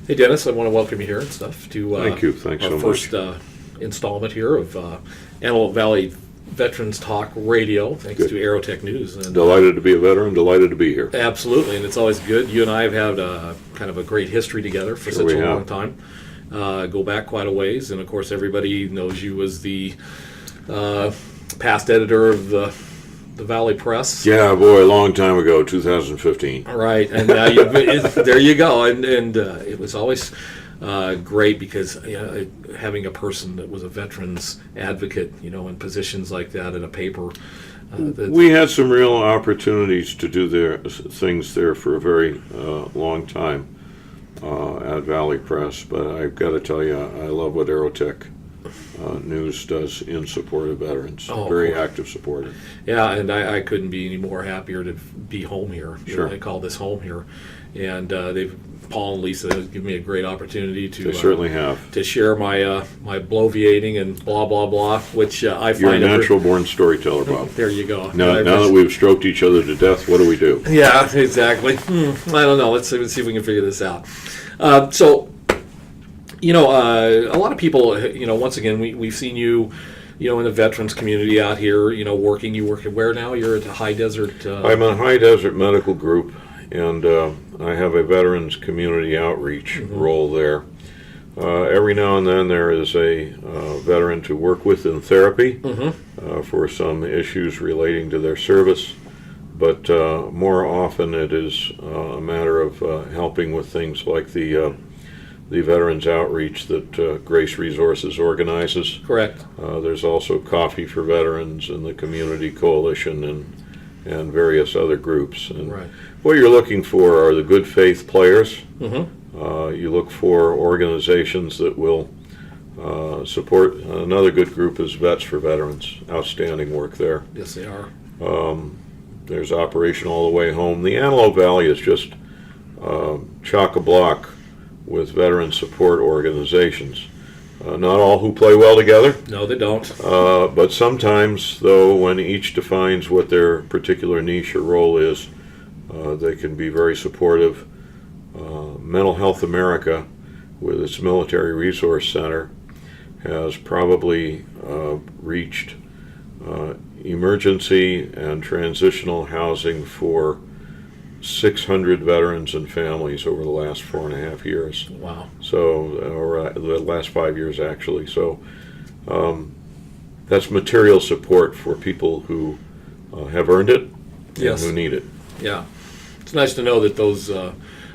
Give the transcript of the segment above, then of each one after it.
Hey, Dennis, I want to welcome you here and stuff to Thank you. Thanks our so first much. Installment here of Antelope Valley Veterans Talk Radio, thanks Good. to Aerotech News. And, Delighted to be a veteran, delighted to be here. absolutely, and it's always good. You and I have had kind of a great history together for Sure such we a have. long time. Go back quite a ways, and of course, everybody knows you as the past editor of the Valley Press. Yeah, boy, a long time ago, 2015. Right, and there you go, and it was always great because having a person that was a veterans advocate, in positions like that in a paper. We had some real opportunities to do things there for a very long time at Valley Press, but I've got to tell you, I love what Aerotech News does in support of veterans. Oh, Very cool. active supporter. Yeah, and I couldn't be any more happier to be home here. Sure. I call this home here, and Paul and Lisa have given me a great opportunity to They certainly have. to share my my bloviating and blah blah blah, which I You're a find natural-born storyteller, Bob. There you go. Now that we've stroked each other to death, what do we do? Yeah, exactly. I don't know. Let's see if we can figure this out. A lot of people, once again, we've seen you, in the veterans community out here, working. You work at where now? You're at the High Desert. I'm a High Desert Medical Group, and I have a veterans community outreach role there. Every now and then there is a veteran to work with in therapy for some issues relating to their service, but more often it is a matter of helping with things like the Veterans Outreach that Grace Resources organizes. Correct. There's also Coffee for Veterans and the Community Coalition and various other groups. And Right. what you're looking for are the good faith players. Mm-hmm. You look for organizations that will support. Another good group is Vets for Veterans. Outstanding work there. Yes, they are. There's Operation All the Way Home. The Antelope Valley is just chock-a-block with veteran support organizations. Not all who play well together, No, they don't. but sometimes, though, when each defines what their particular niche or role is, they can be very supportive. Mental Health America, with its Military Resource Center, has probably reached emergency and transitional housing for 600 veterans and families over the last 4.5 years. Wow. So, or the last 5 years actually. So, that's material support for people who have earned it Yes. and who need it. Yeah. It's nice to know that those.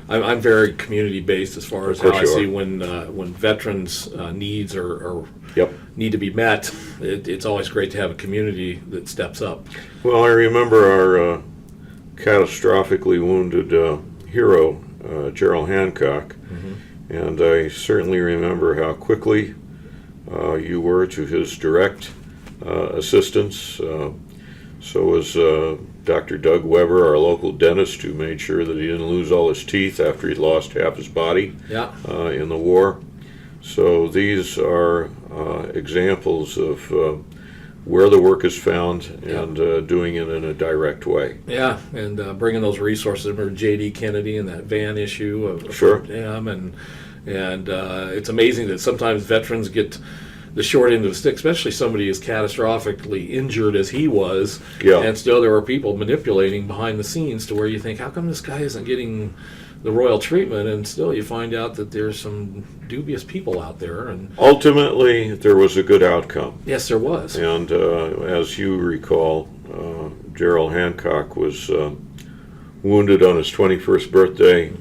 I'm very community based as far as how course I you see are. when veterans' needs are Yep. need to be met. It's always great to have a community that steps up. Well, I remember our catastrophically wounded hero, Gerald Hancock, and I certainly remember how quickly you were to his direct assistance. So was Dr. Doug Weber, our local dentist, who made sure that he didn't lose all his teeth after he'd lost half his body Yeah. in the war. So these are examples of where the work is found and doing it in a direct way. Yeah, and bringing those resources. I remember J.D. Kennedy and that van issue of Sure. him, and it's amazing that sometimes veterans get the short end of the stick, especially somebody as catastrophically injured as he was. Yeah. And still there were people manipulating behind the scenes to where you think, how come this guy isn't getting the royal treatment? And still you find out that there's some dubious people out there. And Ultimately, there was a good outcome. yes, there was. And as you recall, Gerald Hancock was wounded on his 21st birthday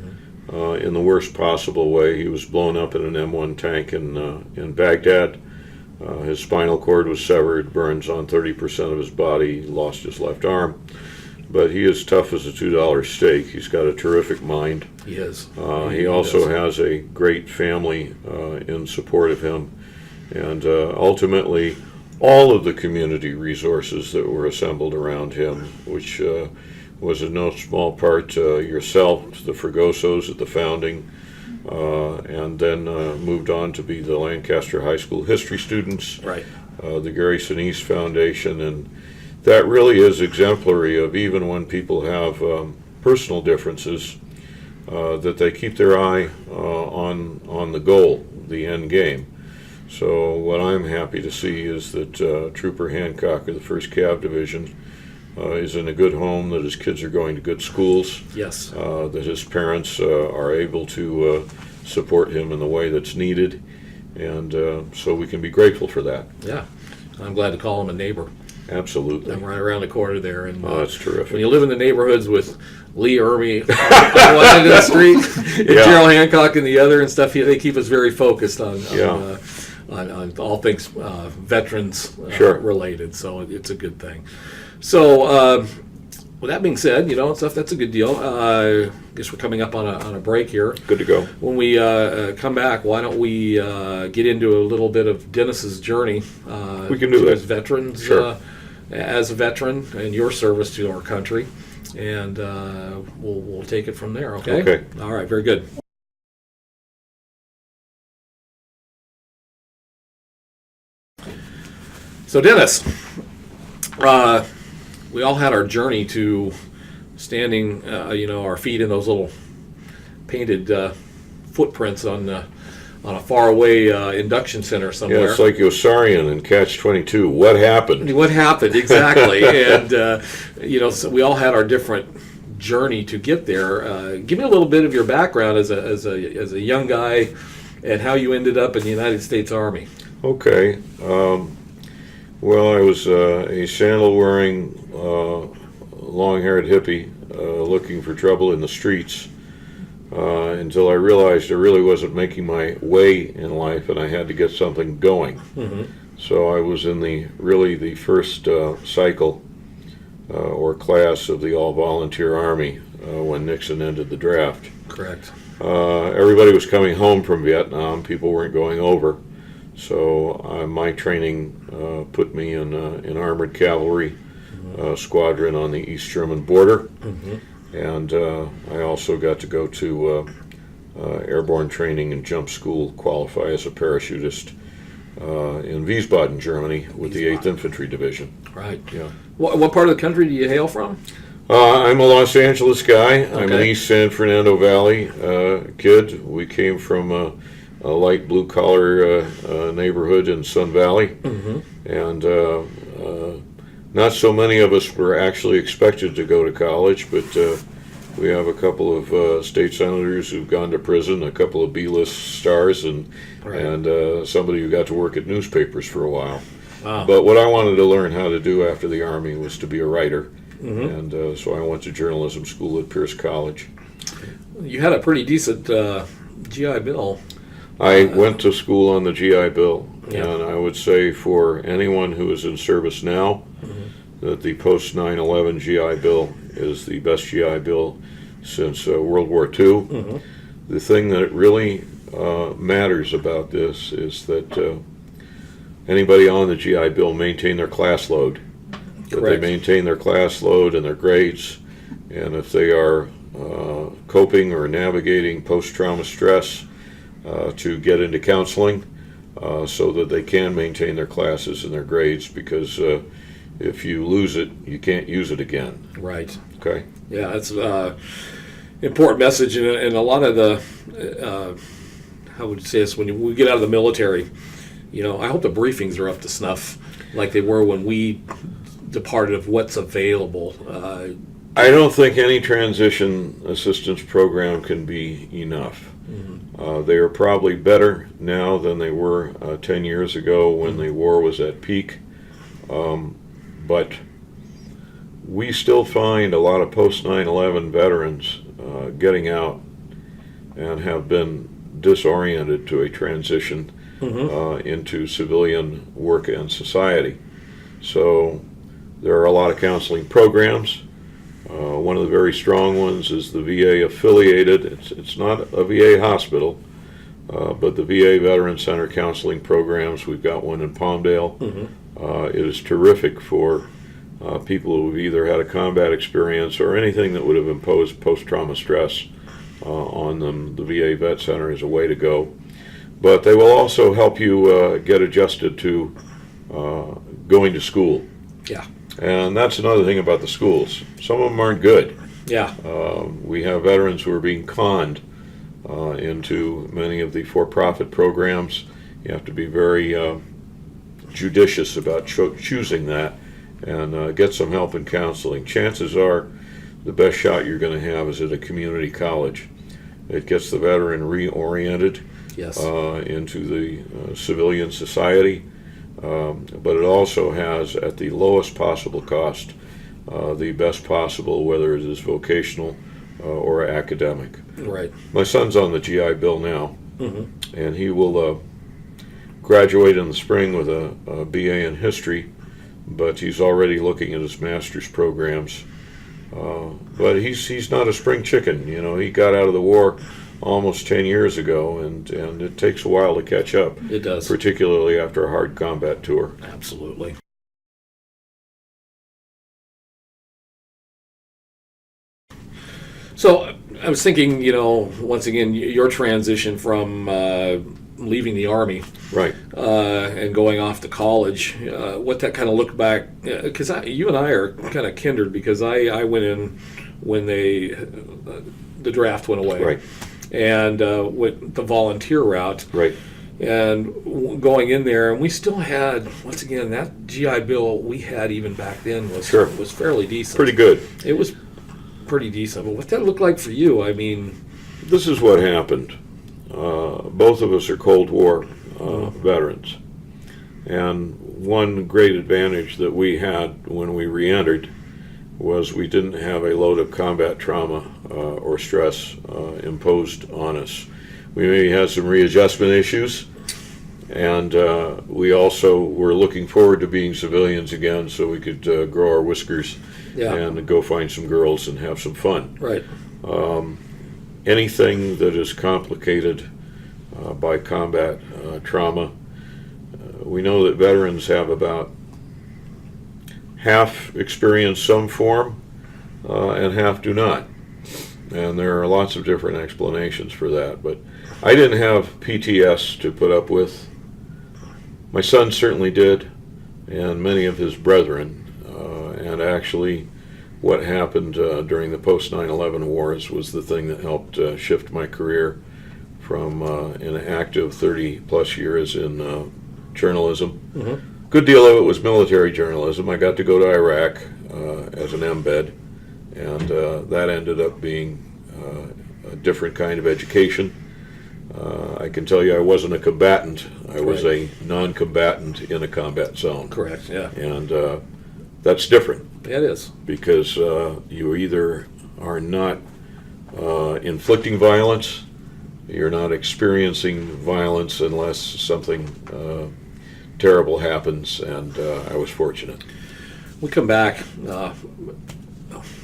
in the worst possible way. He was blown up in an M1 tank in Baghdad. His spinal cord was severed, burns on 30% of his body, he lost his left arm. But he is tough as a $2 steak. He's got a terrific mind. He is. He also has a great family in support of him. And ultimately, all of the community resources that were assembled around him, which was in no small part yourself, the Fregosos at the founding, and then moved on to be the Lancaster High School history students, Right. the Gary Sinise Foundation, and that really is exemplary of even when people have personal differences, that they keep their eye on the goal, the end game. So what I'm happy to see is that Trooper Hancock of the 1st Cav Division is in a good home, that his kids are going to good schools, Yes. that his parents are able to support him in the way that's needed, and so we can be grateful for that. Yeah. I'm glad to call him a neighbor. Absolutely. I'm right around the corner there. And Oh, that's terrific. when you live in the neighborhoods with Lee Ermey on one end of the street and Yeah. Gerald Hancock in the other and stuff, they keep us very focused on Yeah. on all things veterans Sure. related. So it's a good thing. So with that being said, and stuff, that's a good deal. I guess we're coming up on a break here. Good to go. When we come back, why don't we get into a little bit of Dennis's journey? We can do that. As veterans, Sure. as a veteran and your service to our country, and we'll take it from there. Okay. Okay. All right. Very good. So Dennis, we all had our journey to standing, our feet in those little painted footprints on a faraway induction center Yeah, somewhere. it's like Osarian in Catch-22. What happened? What happened exactly? And so we all had our different journey to get there. Give me a little bit of your background as a young guy, and how you ended up in the United States Army. Okay. Well, I was a sandal-wearing, long-haired hippie looking for trouble in the streets until I realized I really wasn't making my way in life, and I had to get something going. Mm-hmm. So I was in the first cycle or class of the all-volunteer Army when Nixon ended the draft. Correct. Everybody was coming home from Vietnam. People weren't going over. So my training put me in armored cavalry squadron on the East German border, and I also got to go to airborne training and jump school, qualify as a parachutist in Wiesbaden, Germany, with the 8th Infantry Division. Right. Yeah. What part of the country do you hail from? I'm a Los Angeles guy. I'm an Okay. East San Fernando Valley kid. We came from a light blue collar neighborhood in Sun Valley, and not so many of us were actually expected to go to college, but we have a couple of state senators who've gone to prison, a couple of B-list stars, and somebody who got to work at newspapers for a while. Wow. But what I wanted to learn how to do after the Army was to be a writer, and so I went to journalism school at Pierce College. You had a pretty decent GI Bill. I went to school on the GI Bill, Yeah. and I would say for anyone who is in service now, that the post 9/11 GI Bill is the best GI Bill since World War II. The thing that really matters about this is that anybody on the GI Bill maintain their class load. That Correct. they maintain their class load and their grades, and if they are coping or navigating post-trauma stress, to get into counseling so that they can maintain their classes and their grades, because if you lose it, you can't use it again. Right. Okay? Yeah, that's important message, and a lot of the how would you say this, when we get out of the military, I hope the briefings are up to snuff like they were when we departed, of what's available. I don't think any transition assistance program can be enough. They are probably better now than they were 10 years ago when the war was at peak. But we still find a lot of post 9/11 veterans getting out and have been disoriented to a transition into civilian work and society. So there are a lot of counseling programs. One of the very strong ones is the VA affiliated. It's not a VA hospital, but the VA Veteran Center counseling programs. We've got one in Palmdale. It is terrific for people who have either had a combat experience or anything that would have imposed post-trauma stress on them. The VA Vet Center is a way to go. But they will also help you get adjusted to going to school. Yeah. And that's another thing about the schools. Some of them aren't good. Yeah. We have veterans who are being conned into many of the for-profit programs. You have to be very judicious about choosing that, and get some help in counseling. Chances are the best shot you're going to have is at a community college. It gets the veteran reoriented Yes. into the civilian society, but it also has, at the lowest possible cost, the best possible, whether it is vocational or academic. Right. My son's on the GI Bill now, Mm-hmm. and he will graduate in the spring with a BA in history, but he's already looking at his master's programs. But he's not a spring chicken. You know, he got out of the war almost 10 years ago, and it takes a while to catch up. It does. Particularly after a hard combat tour. Absolutely. So I was thinking, once again, your transition from leaving the Army Right. and going off to college, what that kind of looked back, because you and I are kind of kindred, because I went in when the draft went away. Right. And went the volunteer route. Right. And going in there, and we still had, once again, that GI Bill we had even back then was Sure. was fairly decent. Pretty good. It was pretty decent. But what that looked like for you, I mean, This is what happened. Both of us are Cold War veterans. And one great advantage that we had when we re-entered was we didn't have a load of combat trauma or stress imposed on us. We maybe had some readjustment issues, and we also were looking forward to being civilians again so we could grow our whiskers Yeah. and go find some girls and have some fun. right. Anything that is complicated by combat trauma, we know that veterans have about half experience some form and half do not. And there are lots of different explanations for that. But I didn't have PTS to put up with. My son certainly did, and many of his brethren. And actually, what happened during the post 9/11 wars was the thing that helped shift my career from an active 30 plus years in journalism. Mm-hmm. Good deal of it was military journalism. I got to go to Iraq as an embed, and that ended up being a different kind of education. I can tell you I wasn't a combatant. I was Right. a non-combatant in a combat zone. Correct. Yeah. And that's different, It is. because you either are not inflicting violence, you're not experiencing violence unless something terrible happens, and I was fortunate. We come back. I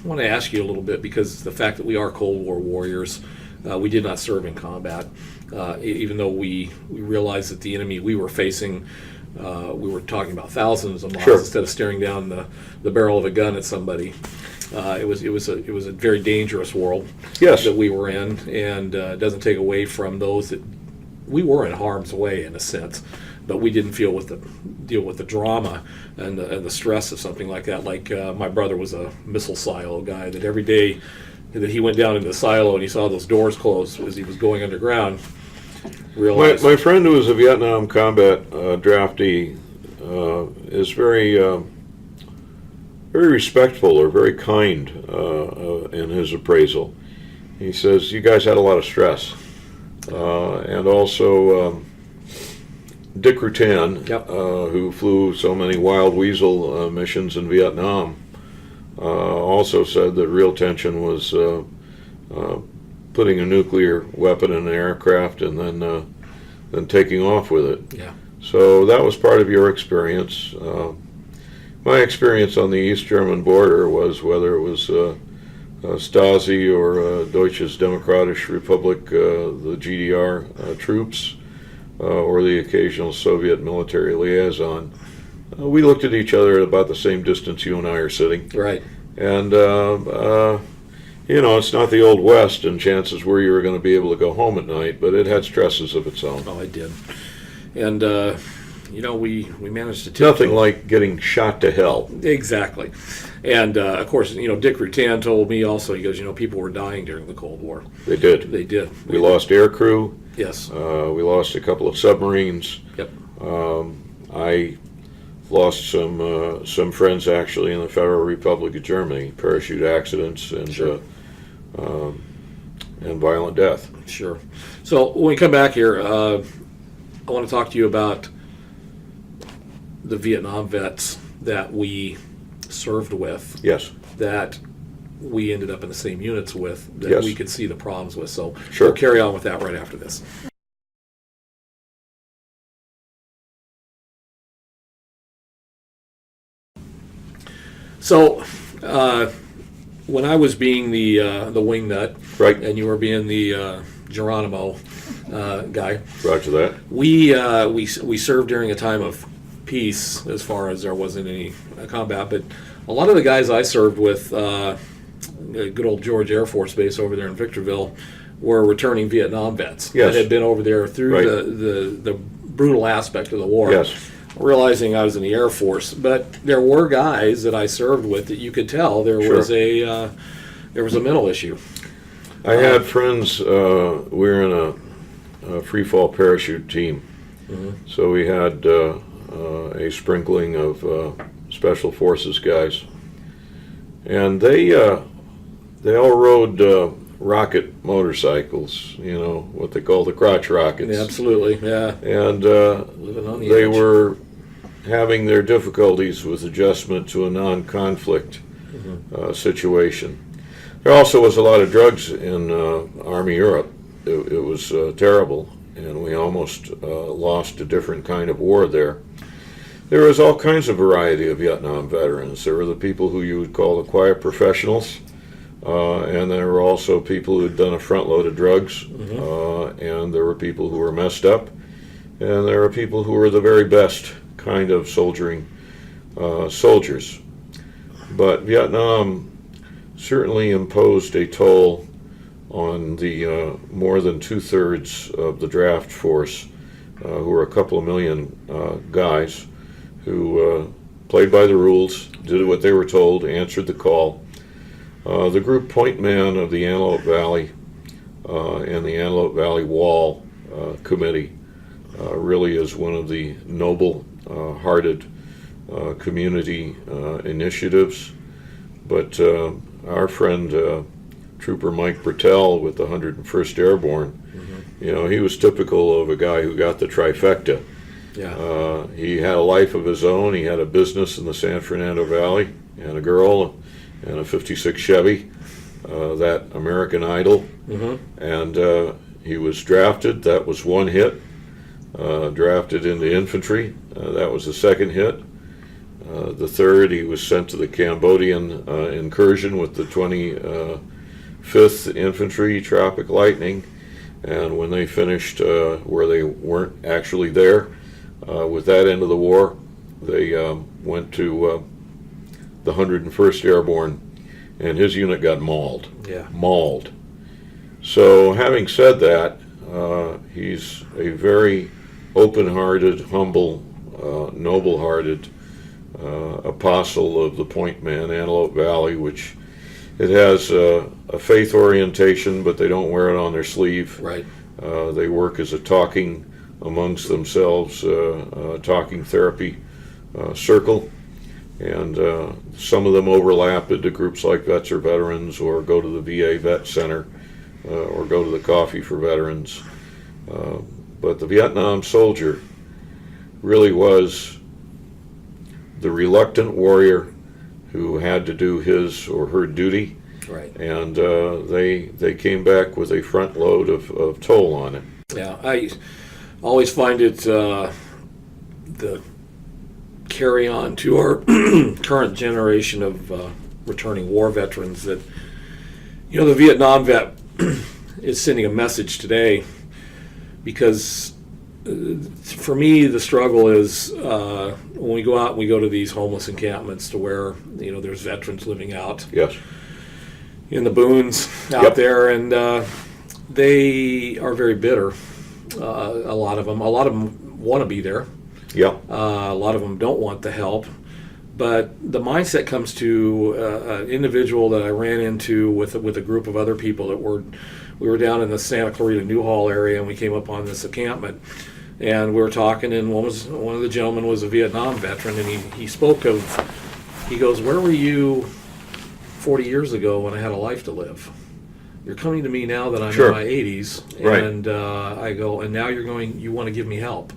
want to ask you a little bit, because the fact that we are Cold War warriors, we did not serve in combat, even though we realized that the enemy we were facing, we were talking about thousands of miles Sure. instead of staring down the barrel of a gun at somebody. It was a very dangerous world Yes. that we were in, and it doesn't take away from those that we were in harm's way in a sense, but we didn't deal with the drama and the stress of something like that. Like my brother was a missile silo guy that every day that he went down into the silo and he saw those doors close as he was going underground. Realized My friend who was a Vietnam combat draftee is very respectful or very kind in his appraisal. He says, you guys had a lot of stress. And also Dick Rutan, Yep. who flew so many Wild Weasel missions in Vietnam, also said that real tension was putting a nuclear weapon in an aircraft and then taking off with it. yeah, So that was part of your experience. My experience on the East German border was, whether it was Stasi or Deutsches Demokratische Republik, the GDR troops, or the occasional Soviet military liaison, we looked at each other at about the same distance you and I are sitting. right. And, it's not the Old West, and chances were you were going to be able to go home at night, but it had stresses of its own. Oh, I did. And we managed to take Nothing like getting shot to hell. Exactly. And, of course, Dick Rutan told me also, he goes, people were dying during the Cold War. They did. They did. We lost air crew. Yes. We lost a couple of submarines. Yep. I lost some friends actually in the Federal Republic of Germany, parachute accidents and Sure. And violent death. Sure. So when we come back here, I want to talk to you about the Vietnam vets that we served with, Yes. that we ended up in the same units with, that Yes. we could see the problems with. So Sure. we'll carry on with that right after this. So, when I was being the wing nut, Right. and you were being the Geronimo guy, Roger that. we served during a time of peace, as far as there wasn't any combat. But a lot of the guys I served with, good old George Air Force Base over there in Victorville, were returning Vietnam vets Yes. that had been over there through Right. the brutal aspect of the war. Yes. Realizing I was in the Air Force, but there were guys that I served with that you could tell there Sure. was a mental issue. I had friends. We were in a free fall parachute team, so we had a sprinkling of special forces guys, and they all rode rocket motorcycles. What they call the crotch rockets. Yeah, absolutely, yeah. And Living on the they edge. were having their difficulties with adjustment to a non-conflict situation. There also was a lot of drugs in Army Europe. It was terrible, and we almost lost a different kind of war there. There was all kinds of variety of Vietnam veterans. There were the people who you would call the quiet professionals, and there were also people who had done a front load of drugs, and there were people who were messed up, and there were people who were the very best kind of soldiers. But Vietnam certainly imposed a toll on the more than 2/3 of the draft force, who were a couple of million guys who played by the rules, did what they were told, answered the call. The group point man of the Antelope Valley and the Antelope Valley Wall Committee really is one of the noble-hearted community initiatives. But our friend Trooper Mike Bertell with the 101st Airborne, he was typical of a guy who got the trifecta. Yeah. He had a life of his own. He had a business in the San Fernando Valley, and a girl, and a '56 Chevy, that American Idol. And he was drafted. That was one hit. Drafted into infantry. That was the second hit. The third, he was sent to the Cambodian incursion with the 25th Infantry Tropic Lightning. And when they finished where they weren't actually there, with that end of the war, they went to the 101st Airborne, and his unit got mauled. Yeah. Mauled. So having said that, he's a very open-hearted, humble, noble-hearted apostle of the Point Man, Antelope Valley, which it has a faith orientation, but they don't wear it on their sleeve. Right. They work as a talking amongst themselves, talking therapy circle, and some of them overlap into groups like Vets or Veterans, or go to the VA Vet Center, or go to the Coffee for Veterans. But the Vietnam soldier really was the reluctant warrior who had to do his or her duty, Right. and they came back with a front load of toll on it. Yeah, I always find it the carry on to our current generation of returning war veterans that, the Vietnam vet is sending a message today, because for me the struggle is when we go out and we go to these homeless encampments to where there's veterans living out Yes. in the boons out Yep. there, and they are very bitter. A lot of them want to be there, Yep. A lot of them don't want the help. But the mindset comes to an individual that I ran into with a group of other people that we were down in the Santa Clarita Newhall area, and we came up on this encampment, and we were talking, and one of the gentlemen was a Vietnam veteran, and he spoke of, he goes, "Where were you 40 years ago when I had a life to live? You're coming to me now that I'm Sure. in my 80s, Right. and I go, and now you want to give me help."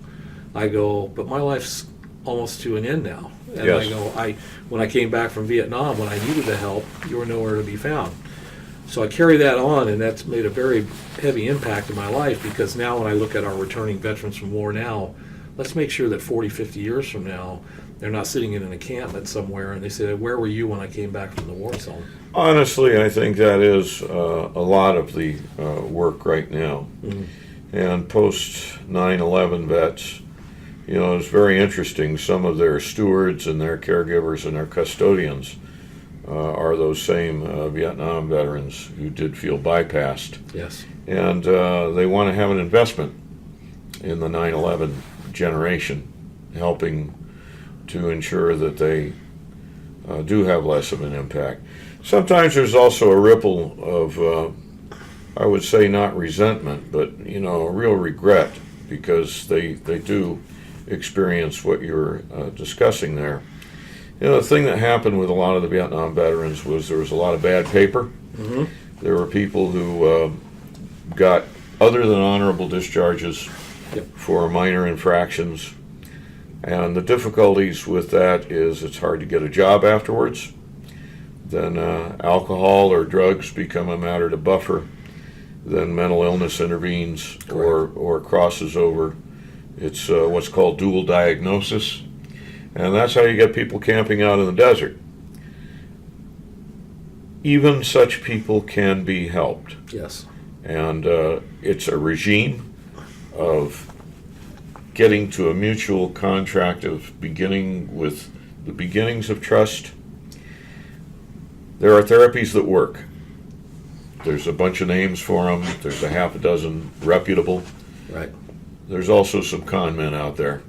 I go, "But my life's almost to an end now." And Yes. I go, when I came back from Vietnam, when I needed the help, you were nowhere to be found. So I carry that on, and that's made a very heavy impact in my life, because now when I look at our returning veterans from war now, let's make sure that 40, 50 years from now, they're not sitting in an encampment somewhere and they say, "Where were you when I came back from the war zone?" Honestly, I think that is a lot of the work right now. Mhm. And post 9/11 vets, it's very interesting. Some of their stewards and their caregivers and their custodians are those same Vietnam veterans who did feel bypassed. Yes. And they want to have an investment in the 9/11 generation, helping to ensure that they do have less of an impact. Sometimes there's also a ripple of, I would say not resentment, but a real regret, because they do experience what you're discussing there. The thing that happened with a lot of the Vietnam veterans was there was a lot of bad paper. Mm-hmm. There were people who got other than honorable discharges Yep. for minor infractions. And the difficulties with that is it's hard to get a job afterwards. Then alcohol or drugs become a matter to buffer. Then mental illness intervenes or crosses over. It's what's called dual diagnosis. And that's how you get people camping out in the desert. Even such people can be helped. Yes. And it's a regime of getting to a mutual contract of beginning with the beginnings of trust. There are therapies that work. There's a bunch of names for them. There's a half a dozen reputable. Right. There's also some con men out there,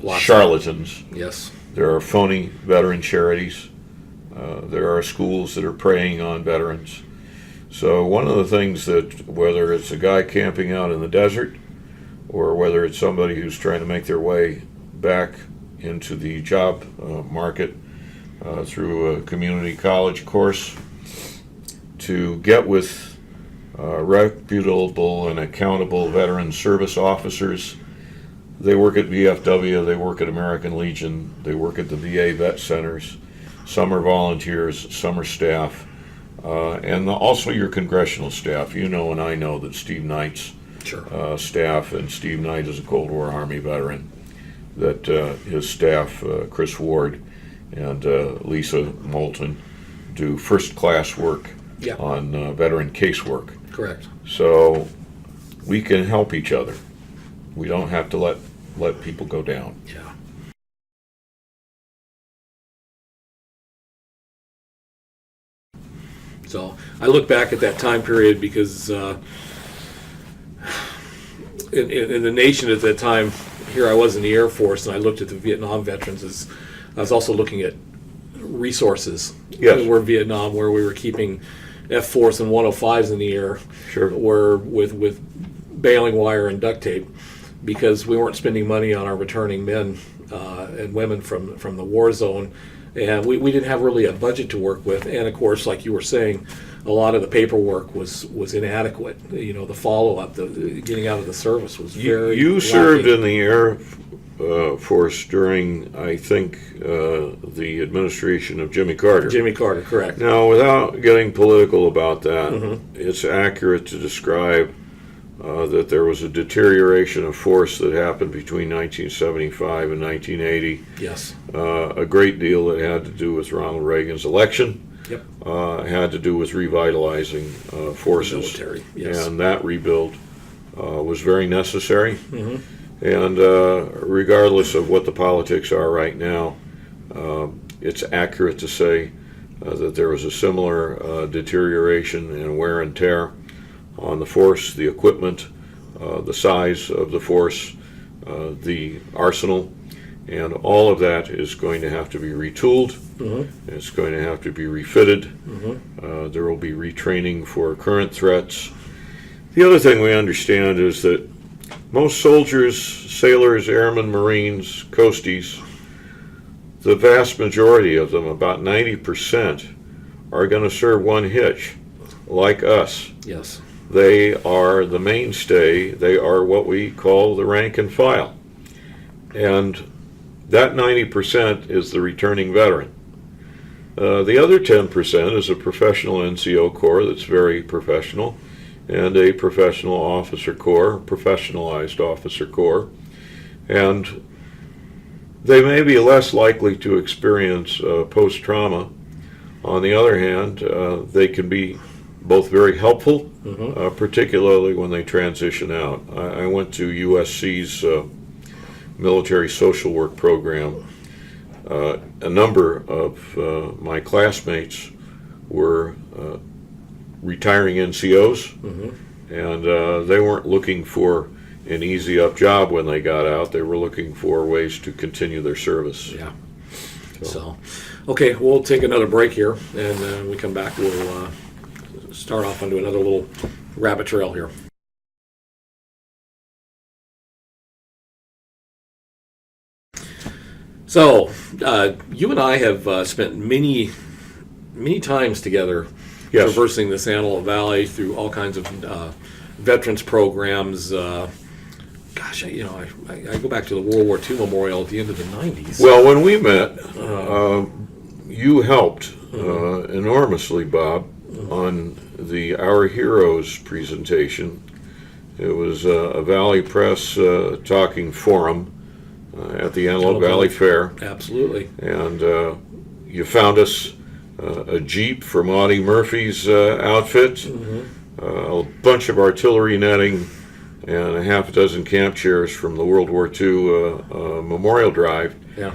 Lots. charlatans. Yes. There are phony veteran charities. There are schools that are preying on veterans. So one of the things that, whether it's a guy camping out in the desert or whether it's somebody who's trying to make their way back into the job market through a community college course, to get with reputable and accountable veteran service officers. They work at VFW, they work at American Legion, they work at the VA vet centers. Some are volunteers, some are staff, and also your congressional staff. You know and I know that Steve Knight's Sure. staff, and Steve Knight is a Cold War Army veteran, that his staff, Chris Ward and Lisa Moulton, do first-class work Yeah. on veteran casework. Correct. So we can help each other. We don't have to let people go down. Yeah. So I look back at that time period because in the nation at that time, here I was in the Air Force, and I looked at the Vietnam veterans as I was also looking at resources. Yes. Where Vietnam, where we were keeping F-4s and 105s in the air, Sure. were with baling wire and duct tape, because we weren't spending money on our returning men and women from the war zone, and we didn't have really a budget to work with. And of course, like you were saying, a lot of the paperwork was inadequate. The follow-up, the getting out of the service was very You served lacking. in the Air Force during, I think, the administration of Jimmy Carter. Jimmy Carter, correct. Now, without getting political about that, Mhm. it's accurate to describe that there was a deterioration of force that happened between 1975 and 1980. Yes. A great deal that had to do with Ronald Reagan's election. Yep. Had to do with revitalizing forces. Military. Yes. And that rebuild was very necessary. Mhm. And regardless of what the politics are right now, it's accurate to say that there was a similar deterioration and wear and tear on the force, the equipment, the size of the force, the arsenal, and all of that is going to have to be retooled. It's going to have to be refitted. There will be retraining for current threats. The other thing we understand is that most soldiers, sailors, airmen, Marines, coasties, the vast majority of them, about 90%, are going to serve one hitch, like us. Yes. They are the mainstay. They are what we call the rank and file. And that 90% is the returning veteran. The other 10% is a professional NCO corps that's very professional, and a professional officer corps, professionalized officer corps. And they may be less likely to experience post-trauma. On the other hand, they can be both very helpful, particularly when they transition out. I went to USC's military social work program. A number of my classmates were retiring NCOs, and they weren't looking for an easy up job when they got out. They were looking for ways to continue their service. Yeah. So okay, we'll take another break here, and when we come back, we'll start off onto another little rabbit trail here. So, you and I have spent many times together, Yes. traversing the San Luis Valley through all kinds of veterans programs. Gosh, I go back to the World War II memorial at the end of the 90s. Well, when we met, you helped enormously, Bob, on the Our Heroes presentation. It was a Valley Press talking forum at the Antelope Valley Fair. Absolutely. And you found us a Jeep from Audie Murphy's outfit, a bunch of artillery netting, and a half a dozen camp chairs from the World War II Memorial Drive. Yeah.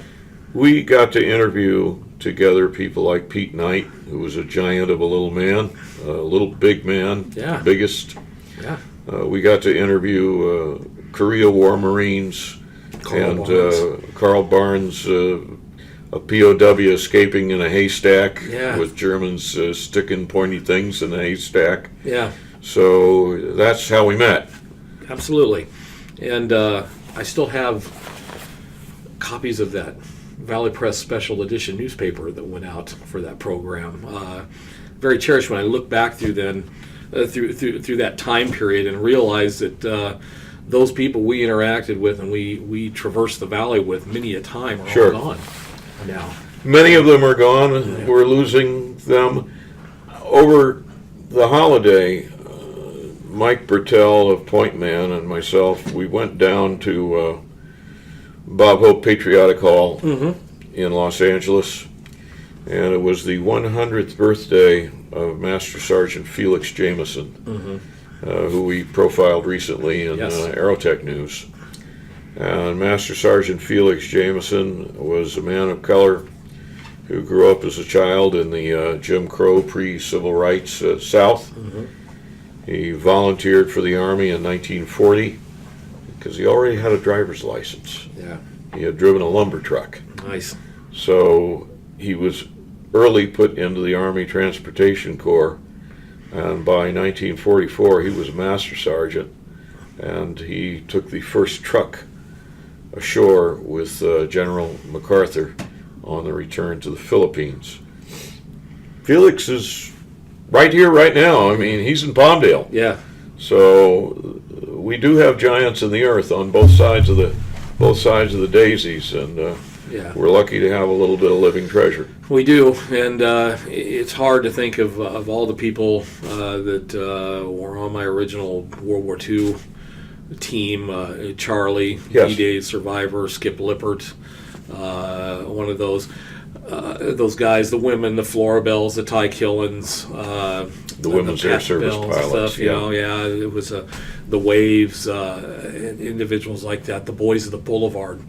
We got to interview together people like Pete Knight, who was a giant of a little man, a little big man, Yeah. biggest. Yeah. We got to interview Korea War Marines, Carl Barnes. Carl Barnes, a POW escaping in a haystack, Yeah. with Germans sticking pointy things in the haystack. Yeah. So that's how we met. Absolutely. And I still have copies of that Valley Press Special Edition newspaper that went out for that program. Very cherished when I look back through through that time period and realize that those people we interacted with and we traversed the valley with many a time are Sure. all gone now. Many of them are gone. We're losing them. Over the holiday, Mike Bertell of Point Man and myself, we went down to Bob Hope Patriotic Hall in Los Angeles, and it was the 100th birthday of Master Sergeant Felix Jameson, who we profiled recently in Yes. Aerotech News. And Master Sergeant Felix Jameson was a man of color who grew up as a child in the Jim Crow pre-civil rights South. He volunteered for the Army in 1940 because he already had a driver's license. Yeah. He had driven a lumber truck. Nice. So he was early put into the Army Transportation Corps, and by 1944 he was a master sergeant, and he took the first truck ashore with General MacArthur on the return to the Philippines. Felix is right here, right now. I mean, he's in Palmdale. Yeah. So we do have giants in the earth on both sides of the daisies, and Yeah. we're lucky to have a little bit of living treasure. We do, and it's hard to think of all the people that were on my original World War II team. Charlie, Yes. D-Day survivor, Skip Lippert, one of those guys, the women, the Florabells, the Ty Killens, The Women's Air Pat Service Bells and pilots, stuff, it was the Waves, individuals like that, the Boys of the Boulevard.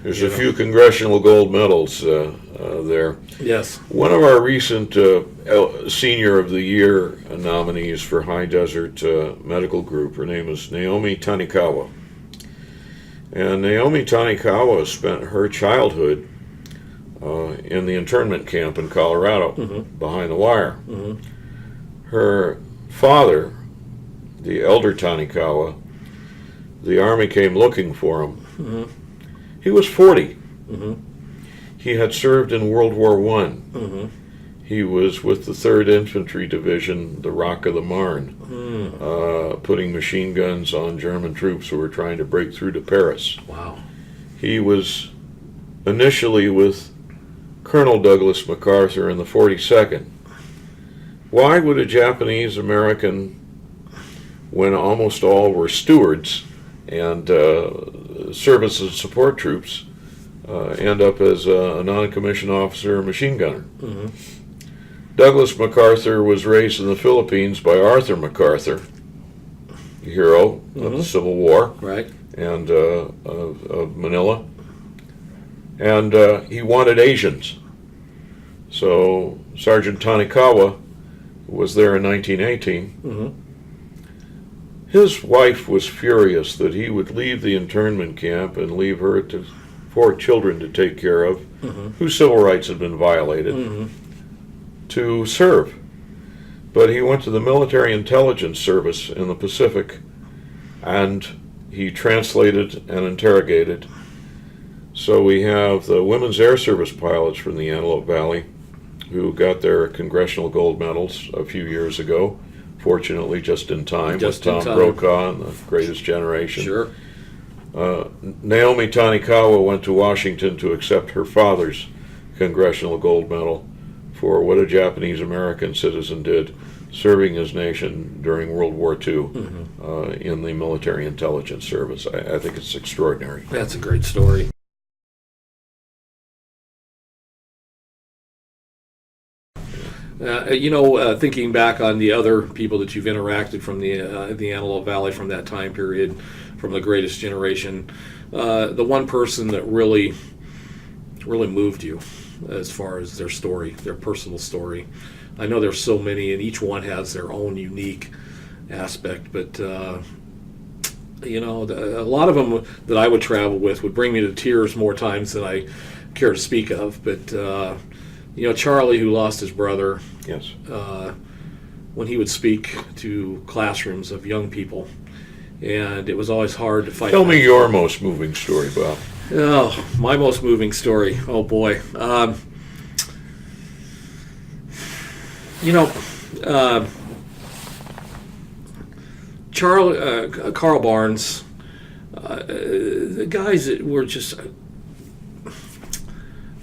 There's a few congressional gold medals there. Yes. One of our recent Senior of the Year nominees for High Desert Medical Group, her name is Naomi Tanikawa. And Naomi Tanikawa spent her childhood in the internment camp in Colorado, behind the wire. Her father, the elder Tanikawa, the Army came looking for him. He was 40. He had served in World War I. He was with the 3rd Infantry Division, the Rock of the Marne, putting machine guns on German troops who were trying to break through to Paris. Wow. He was initially with Colonel Douglas MacArthur in the 42nd. Why would a Japanese American, when almost all were stewards and service and support troops, end up as a non-commissioned officer or machine gunner? Douglas MacArthur was raised in the Philippines by Arthur MacArthur, hero of the Civil War, Right. and of Manila. And he wanted Asians. So Sergeant Tanikawa was there in 1918. His wife was furious that he would leave the internment camp and leave her to 4 children to take care of, whose civil rights had been violated, to serve. But he went to the Military Intelligence Service in the Pacific, and he translated and interrogated. So we have the Women's Air Service pilots from the Antelope Valley who got their congressional gold medals a few years ago, fortunately just in time, Just with in Tom time. Brokaw and the Greatest Generation. Sure. Naomi Tanikawa went to Washington to accept her father's congressional gold medal for what a Japanese American citizen did, serving his nation during World War II in the Military Intelligence Service. I think it's extraordinary. That's a great story. Thinking back on the other people that you've interacted from the Antelope Valley from that time period, from the Greatest Generation, the one person that really moved you as far as their story, their personal story. I know there's so many, and each one has their own unique aspect, but a lot of them that I would travel with would bring me to tears more times than I care to speak of. But Charlie, who lost his brother, Yes. when he would speak to classrooms of young people, and it was always hard to fight. Tell me your most moving story, Bob. Oh, my most moving story. Oh boy. Carl Barnes, the guys that were just,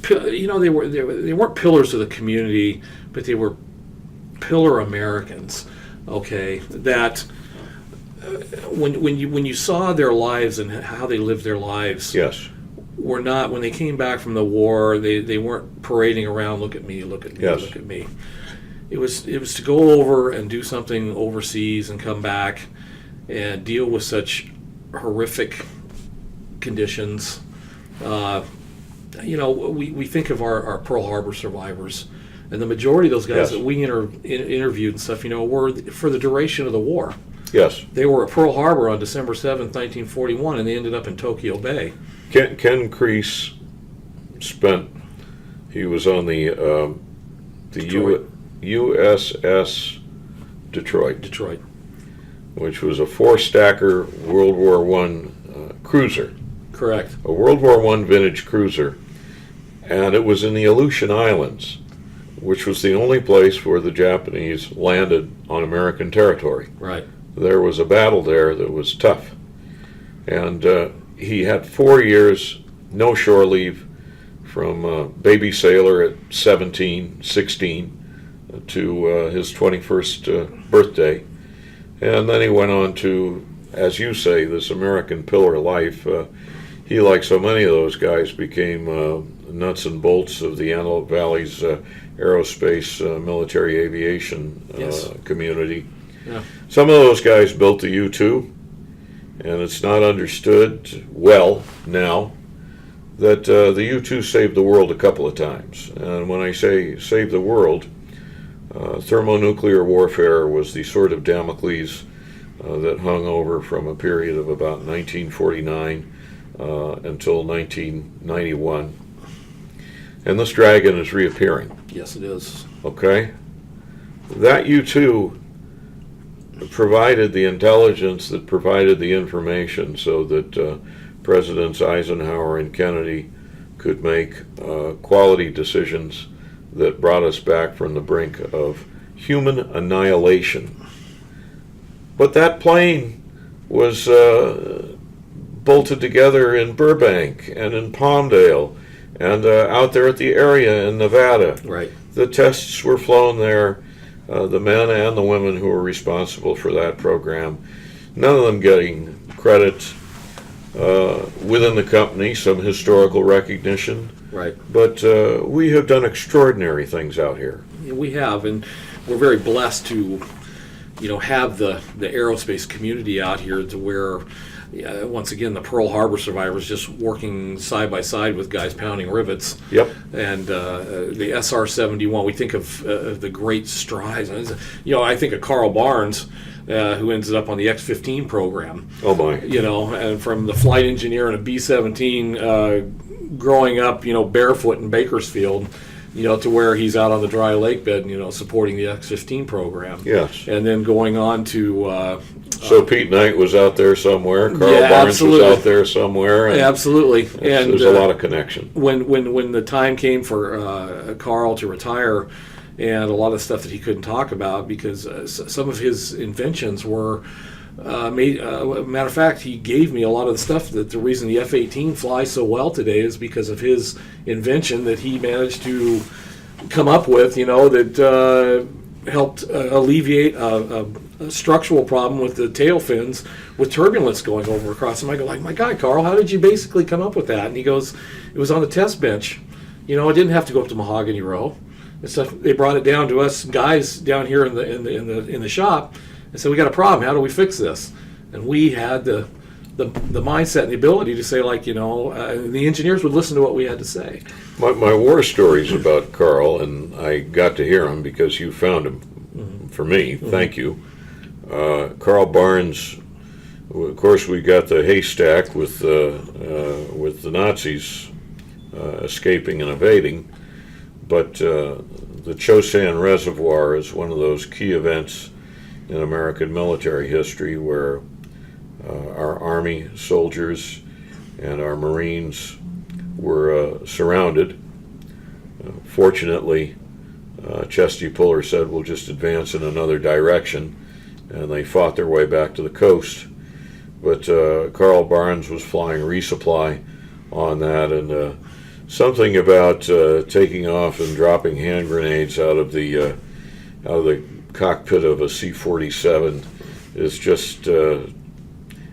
they weren't pillars of the community, but they were pillar Americans. Okay, that when you saw their lives and how they lived their lives, Yes. were not, when they came back from the war, they weren't parading around, look at me, look at me, Yes. look at me. It was to go over and do something overseas and come back and deal with such horrific conditions. We think of our Pearl Harbor survivors, and the majority of those guys Yes. that we interviewed and stuff, were for the duration of the war. Yes. They were at Pearl Harbor on December 7th, 1941, and they ended up in Tokyo Bay. Ken Crease he was on the Detroit. USS Detroit. which was a 4-stacker World War I cruiser, Correct. a World War I vintage cruiser, and it was in the Aleutian Islands, which was the only place where the Japanese landed on American territory. Right. There was a battle there that was tough, and he had 4 years, no shore leave, from baby sailor at 17, 16, to his 21st birthday. And then he went on to, as you say, this American pillar life. He, like so many of those guys, became nuts and bolts of the Antelope Valley's aerospace military aviation Yes. community. Yeah. Some of those guys built the U-2, and it's not understood well now that the U-2 saved the world a couple of times. And when I say save the world, thermonuclear warfare was the sword of Damocles that hung over from a period of about 1949 until 1991. And this dragon is reappearing. Yes, it is. Okay? That U-2 provided the intelligence that provided the information so that Presidents Eisenhower and Kennedy could make quality decisions that brought us back from the brink of human annihilation. But that plane was bolted together in Burbank and in Palmdale and out there at the area in Nevada. Right. The tests were flown there, the men and the women who were responsible for that program, none of them getting credit within the company, some historical recognition. Right. But we have done extraordinary things out here. Yeah, we have, and we're very blessed to, have the aerospace community out here to where, once again, the Pearl Harbor survivors just working side by side with guys pounding rivets. Yep. And the SR-71, we think of the great strides. I think of Carl Barnes, who ended up on the X-15 program. Oh my. And from the flight engineer in a B-17, growing up, barefoot in Bakersfield, to where he's out on the dry lake bed, supporting the X-15 program. Yes. And then going on to... so Pete Knight was out there somewhere. Carl Barnes absolutely. was out there somewhere. And absolutely. And there's a lot of connection. When the time came for Carl to retire, and a lot of stuff that he couldn't talk about because some of his inventions were made. Matter of fact, he gave me a lot of the stuff that the reason the F-18 flies so well today is because of his invention that he managed to come up with. That helped alleviate a structural problem with the tail fins with turbulence going over across them. I go, my God, Carl, how did you basically come up with that? And he goes, it was on the test bench. I didn't have to go up to Mahogany Row. And stuff. They brought it down to us guys down here in the shop and said, we got a problem. How do we fix this? And we had the mindset and the ability to say, the engineers would listen to what we had to say. My war stories about Carl, and I got to hear them because you found them for me. Mm-hmm. Thank you. Carl Barnes, of course, we got the haystack with the Nazis escaping and evading, but the Chosin Reservoir is one of those key events in American military history where our Army soldiers and our Marines were surrounded. Fortunately, Chesty Puller said, we'll just advance in another direction, and they fought their way back to the coast. But Carl Barnes was flying resupply on that, and something about taking off and dropping hand grenades out of the cockpit of a C-47 is just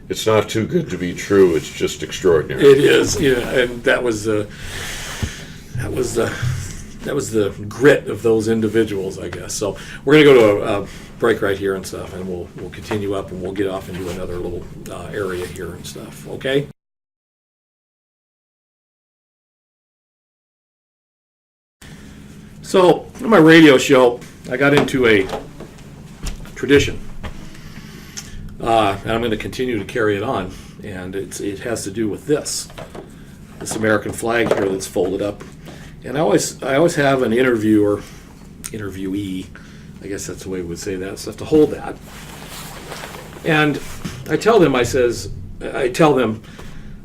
it's not too good to be true. It's just extraordinary. It is, and that was the grit of those individuals, I guess. So we're going to go to a break right here and stuff, and we'll continue up, and we'll get off into another little area here and stuff. Okay. So on my radio show, I got into a tradition, and I'm going to continue to carry it on. And it has to do with this American flag here that's folded up. And I always have an interviewee, I guess that's the way we would say that stuff, to hold that. And I tell them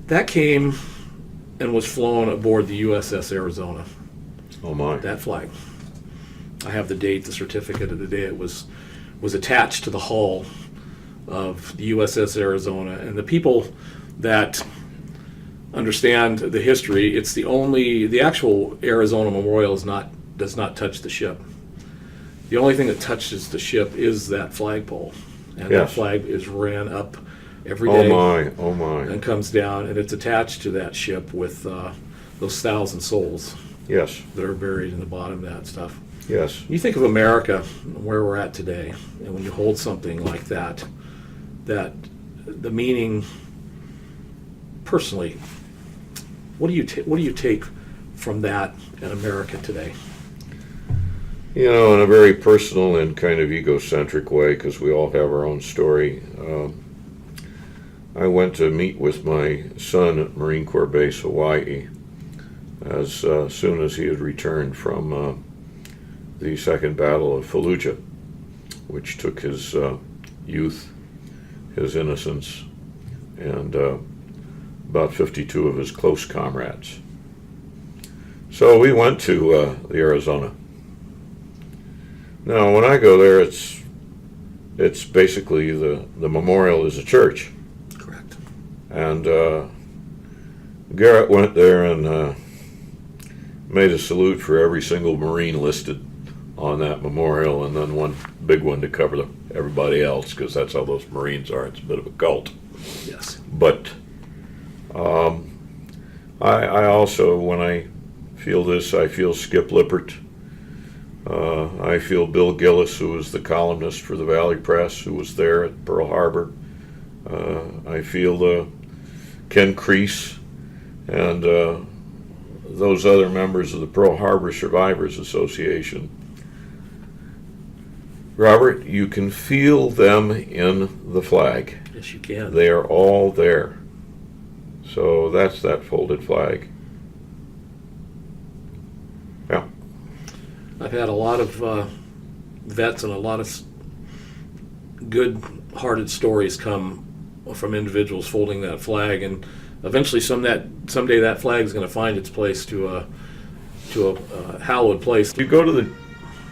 that came and was flown aboard the USS Arizona. Oh my! That flag. I have the date, the certificate of the day it was attached to the hull of the USS Arizona. And the people that understand the history, it's the actual Arizona Memorial does not touch the ship. The only thing that touches the ship is that flagpole, and yes. That flag is ran up every day. Oh my! And comes down, and it's attached to that ship with those 1,000 souls. Yes. That are buried in the bottom of that stuff. Yes. You think of America, where we're at today, and when you hold something like that the meaning, personally, what do you take from that in America today? In a very personal and kind of egocentric way, because we all have our own story. I went to meet with my son at Marine Corps Base, Hawaii, as soon as he had returned from the Second Battle of Fallujah, which took his youth, his innocence, and about 52 of his close comrades. So we went to the Arizona. Now, when I go there, it's basically the memorial is a church. Correct. And Garrett went there and made a salute for every single Marine listed on that memorial, and then one big one to cover everybody else, because that's how those Marines are. It's a bit of a cult. Yes. But I also, when I feel this, I feel Skip Lippert. I feel Bill Gillis, who was the columnist for the Valley Press, who was there at Pearl Harbor. I feel Ken Crease and those other members of the Pearl Harbor Survivors Association. Robert, you can feel them in the flag. Yes, you can. They are all there. So that's that folded flag. Yeah. I've had a lot of vets and a lot of good-hearted stories come from individuals folding that flag, and eventually someday that flag is going to find its place to a hallowed place. If you go to the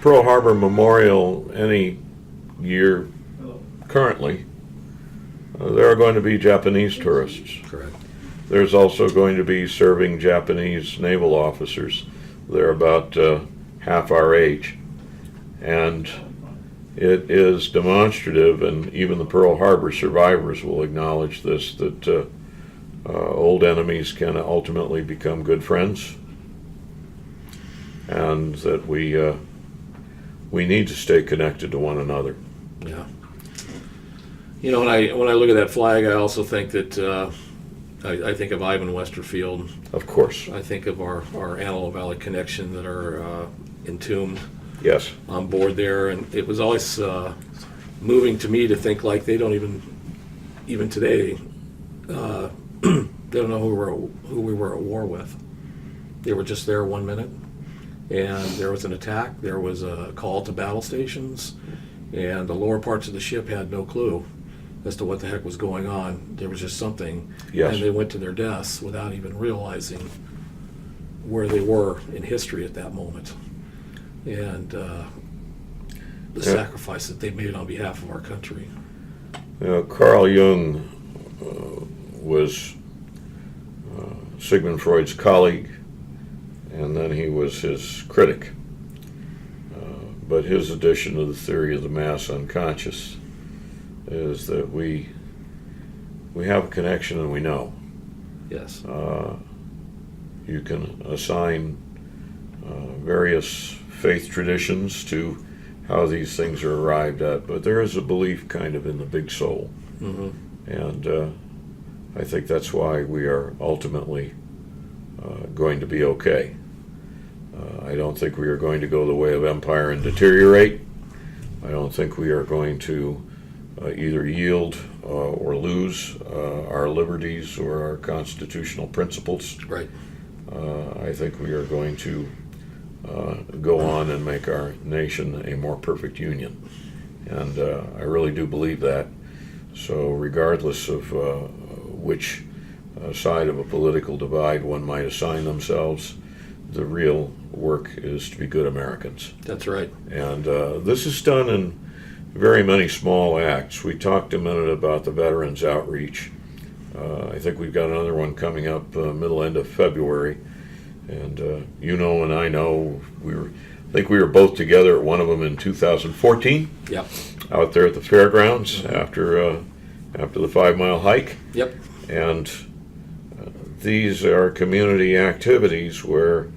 Pearl Harbor Memorial any year currently, there are going to be Japanese tourists. Correct. There's also going to be serving Japanese naval officers. They're about half our age. And it is demonstrative, and even the Pearl Harbor survivors will acknowledge this, that old enemies can ultimately become good friends, and that we need to stay connected to one another. Yeah. You know, when I look at that flag, I also think that I think of Ivan Westerfield. Of course. I think of our Antelope Valley connection that are entombed Yes. on board there, and it was always moving to me to think like they don't even today they don't know who we were at war with. They were just there 1 minute, and there was an attack. There was a call to battle stations, and the lower parts of the ship had no clue as to what the heck was going on. There was just something, Yes. and they went to their deaths without even realizing where they were in history at that moment, and the sacrifice that they made on behalf of our country. Carl Jung was Sigmund Freud's colleague, and then he was his critic. But his edition of the theory of the mass unconscious is that we have a connection and we know. Yes. You can assign various faith traditions to how these things are arrived at, but there is a belief kind of in the big soul. Mm-hmm. And I think that's why we are ultimately going to be okay. I don't think we are going to go the way of empire and deteriorate. I don't think we are going to either yield or lose our liberties or our constitutional principles. Right. I think we are going to go on and make our nation a more perfect union. And I really do believe that. So regardless of which side of a political divide one might assign themselves, the real work is to be good Americans. That's right. And this is done in very many small acts. We talked a minute about the Veterans Outreach. I think we've got another one coming up end of February. And you know and I know, I think we were both together at one of them in 2014. Yep. Out there at the fairgrounds after the 5-mile hike. Yep. And these are community activities where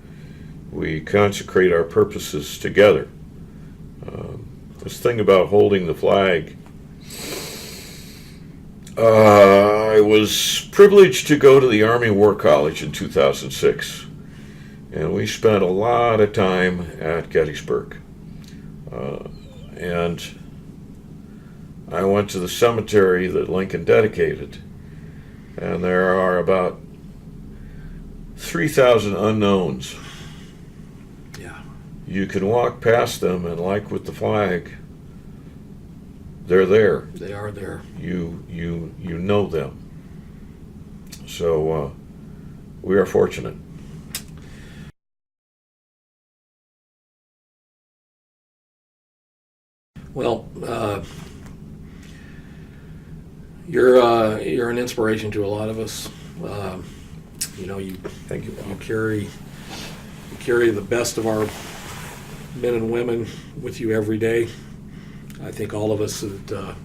we consecrate our purposes together. This thing about holding the flag, I was privileged to go to the Army War College in 2006, and we spent a lot of time at Gettysburg. And I went to the cemetery that Lincoln dedicated, and there are about 3,000 unknowns. Yeah. You can walk past them, and like with the flag, they're there. They are there. You know them. So we are fortunate. Well, you're an inspiration to a lot of us. You Thank you. you carry the best of our men and women with you every day. I think all of us that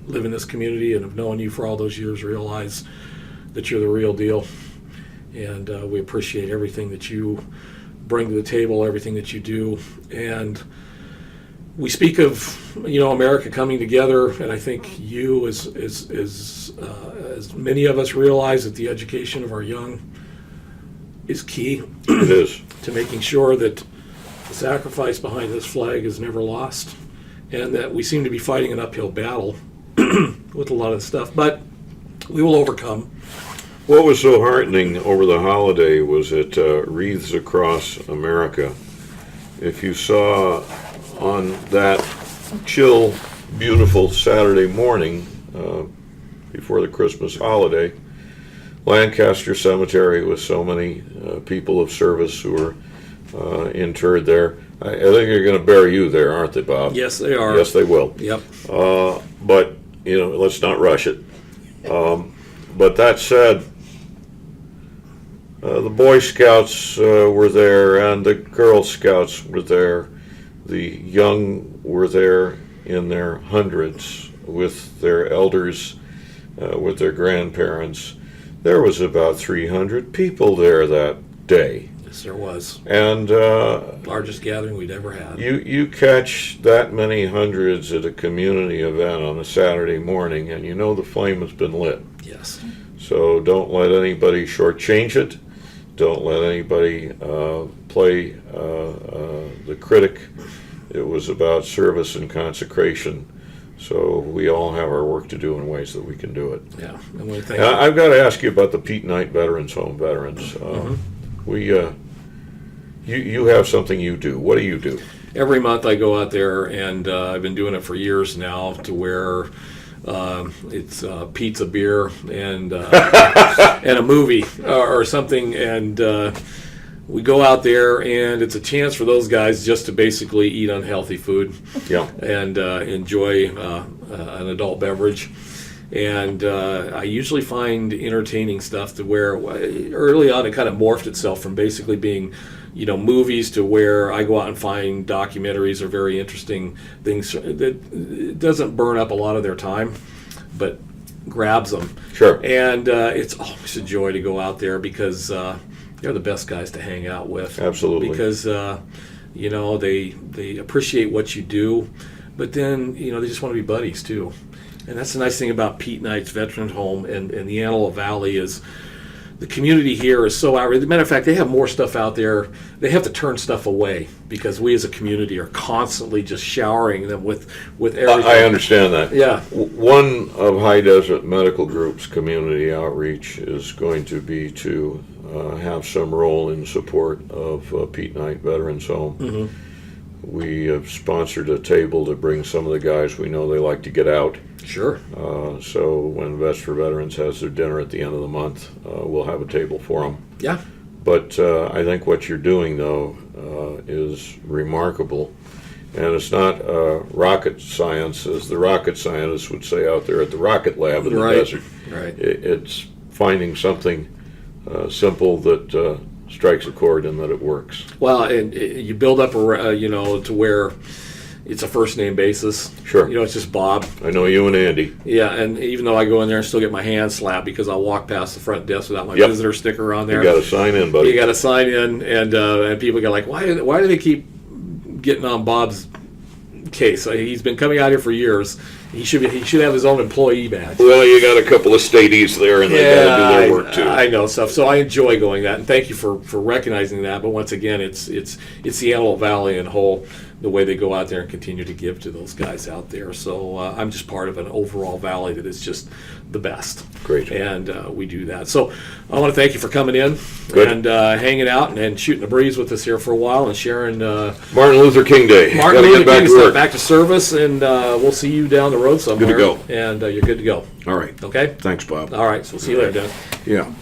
live in this community and have known you for all those years realize that you're the real deal, and we appreciate everything that you bring to the table, everything that you do. And we speak of America coming together, and I think you, as many of us, realize that the education of our young is key. It is. To making sure that the sacrifice behind this flag is never lost, and that we seem to be fighting an uphill battle with a lot of stuff, but we will overcome. What was so heartening over the holiday was at Wreaths Across America. If you saw on that chill, beautiful Saturday morning before the Christmas holiday, Lancaster Cemetery with so many people of service who were interred there. I think they're going to bury you there, aren't they, Bob? Yes, they are. Yes, they will. Yep. But, let's not rush it. But that said, the Boy Scouts were there, and the Girl Scouts were there. The young were there in their hundreds with their elders, with their grandparents. There was about 300 people there that day. Yes, there was. And Largest gathering we'd ever had. you catch that many hundreds at a community event on a Saturday morning, and the flame has been lit. Yes. So don't let anybody shortchange it. Don't let anybody play the critic. It was about service and consecration. So we all have our work to do in ways that we can do it. Yeah. I want to thank Now, I've got to ask you about the Pete Knight Veterans Home veterans. You have something you do. What do you do? Every month I go out there, and I've been doing it for years now, to where it's pizza, beer, and and a movie or something, and we go out there, and it's a chance for those guys just to basically eat unhealthy food, Yeah. and enjoy an adult beverage. And I usually find entertaining stuff to where early on it kind of morphed itself from basically being movies to where I go out and find documentaries or very interesting things that it doesn't burn up a lot of their time, but grabs them. Sure. And it's always a joy to go out there, because they're the best guys to hang out with. Absolutely. Because they appreciate what you do, but then they just want to be buddies too. And that's the nice thing about Pete Knight's Veterans Home and the Antelope Valley is the community here is so outraged. As a matter of fact, they have more stuff out there. They have to turn stuff away because we as a community are constantly just showering them with everything. I understand that. Yeah. One of High Desert Medical Group's community outreach is going to be to have some role in support of Pete Knight Veterans Home. Mm-hmm. We have sponsored a table to bring some of the guys we know they like to get out. Sure. So when Vets for Veterans has their dinner at the end of the month, we'll have a table for them. Yeah. But I think what you're doing, though, is remarkable. And it's not rocket science, as the rocket scientists would say out there at the rocket lab in the Right. desert. Right. It's finding something simple that strikes a chord and that it works. Well, and you build up to where it's a first name basis. Sure. It's just Bob. I know you and Andy. Yeah, and even though I go in there and still get my hand slapped because I'll walk past the front desk without my Yep. visitor sticker on there. You got to sign in, buddy. You got to sign in, and people go like, why do they keep getting on Bob's case? He's been coming out here for years. He should have his own employee badge. Well, you got a couple of statees there, and they got to do their work too. I know stuff, so I enjoy going that, and thank you for recognizing that. But once again, it's the Antelope Valley and whole the way they go out there and continue to give to those guys out there. So I'm just part of an overall valley that is just the best. Great. And we do that. So I want to thank you for coming in Good. and hanging out and shooting the breeze with us here for a while and sharing Martin Luther King Day. Martin Gotta Luther get back King's to work. back to service, and we'll see you down the road somewhere. go. And you're good to go. All right. Okay? Thanks, Bob. All right. So we'll see you later, Dennis. Yeah.